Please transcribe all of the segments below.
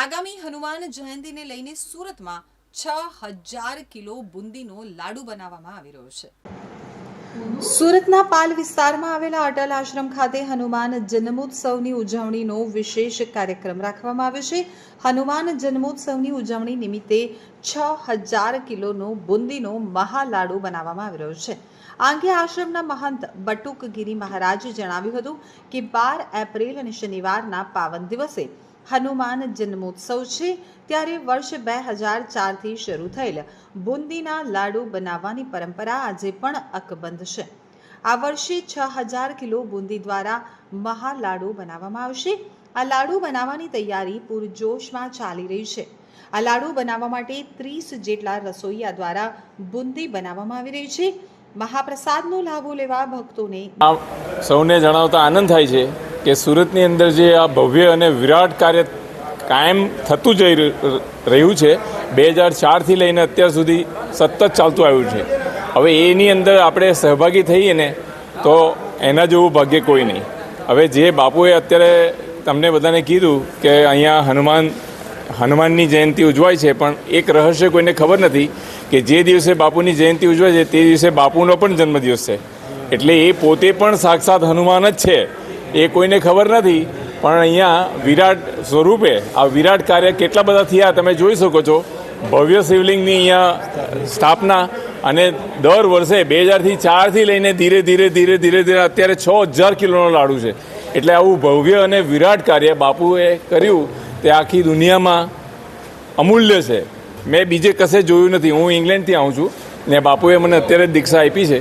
આગામી હનુમાન જયંતીને લઈને સુરતમાં 6000 કિલો બુંદીનો લાડુ બનાવવામાં આવી રહ્યો છે। સુરતના પાલ વિસ્તારમાં આવેલા અટલ આશ્રમ ખાતે હનુમાન જન્મોત્સવની ઉજવણીનો વિશેષ કાર્યક્રમ રાખવામાં આવ્યો છે। હનુમાન જન્મોત્સવની ઉજવણી નિમિત્તે 6000 કિલોનો બુંદીનો મહાલાડુ બનાવવામાં આવી રહ્યો છે। આ અંગે આશ્રમના મહંત બટુકગીરી મહારાજે જણાવ્યું હતું કે 12 એપ્રિલ અને શનિવારના પાવન દિવસે હનુમાન જન્મોત્સવ છે, ત્યારે વર્ષ 2004થી શરૂ થયેલ બુંદીના લાડુ બનાવવાની પરંપરા આજે પણ અકબંધ છે। આ વર્ષે 6000 કિલો બુંદી દ્વારા મહાલાડુ બનાવવામાં આવશે। આ લાડુ બનાવવાની તૈયારી પૂરજોશમાં ચાલી રહી છે। આ લાડુ બનાવવા માટે 30 જેટલા રસોઈયા દ્વારા બુંદી બનાવવામાં આવી રહી છે। મહાપ્રસાદનો લાભો લેવા ભક્તોને સૌને જણાવતા આનંદ થાય છે કે સુરતની અંદર જે આ ભવ્ય અને વિરાટ કાર્ય કાયમ થતું જઈ રહ્યું છે, 2004થી લઈને અત્યાર સુધી સતત ચાલતું આવ્યું છે। હવે એની અંદર આપણે સહભાગી થઈએ ને તો એના જેવું ભાગ્ય કોઈ નહીં। હવે જે બાપુએ અત્યારે તમને બધાને કીધું કે અહીંયા હનુમાનની જયંતિ ઉજવાય છે, પણ એક રહસ્ય કોઈને ખબર નથી કે જે દિવસે બાપુની જયંતિ ઉજવાય છે તે દિવસે બાપુનો પણ જન્મદિવસ છે, એટલે એ પોતે પણ સાક્ષાત હનુમાન જ છે, એ કોઈને ખબર નથી। પણ અહીંયા વિરાટ સ્વરૂપે આ વિરાટ કાર્ય કેટલા બધા થયા તમે જોઈ શકો છો। ભવ્ય શિવલિંગની અહીંયા સ્થાપના, અને દર વર્ષે 2004થી લઈને ધીરે ધીરે અત્યારે 6000 કિલોનો લાડુ છે, એટલે આવું ભવ્ય અને વિરાટ કાર્ય બાપુએ કર્યું તે આખી દુનિયામાં અમૂલ્ય છે। મેં બીજે કશે જોયું નથી। હું ઇંગ્લેન્ડથી આવું છું ને બાપુએ મને અત્યારે દીક્ષા આપી છે।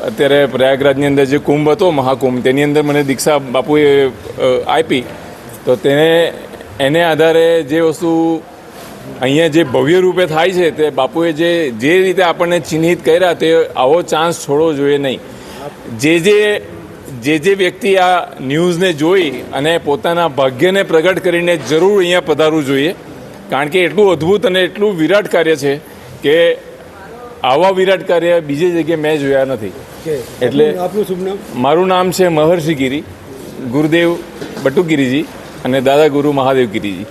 અત્યારે પ્રયાગરાજની અંદર જે કુંભ હતો, મહાકુંભ, તેની અંદર મને દીક્ષા બાપુએ આપી, તો એને આધારે જે વસ્તુ અહીંયા જે ભવ્ય રૂપે થાય છે તે બાપુએ જે રીતે આપણને ચિહ્નિત કર્યા તે આવો ચાન્સ છોડવો જોઈએ નહીં। જે વ્યક્તિ આ ન્યૂઝને જોઈ અને પોતાના ભાગ્યને પ્રગટ કરીને જરૂર અહીંયા પધારવું જોઈએ, કારણ કે એટલું અદ્ભુત અને એટલું વિરાટ કાર્ય છે કે આવા વિરાટ કાર્ય બીજી જગ્યાએ મેં જોયા નથી। એટલે આપનું શુભ નામ? મારું નામ છે મહર્ષિ ગિરી, ગુરુદેવ બટુકગીરીજી અને દાદા ગુરુ મહાદેવ ગિરીજી।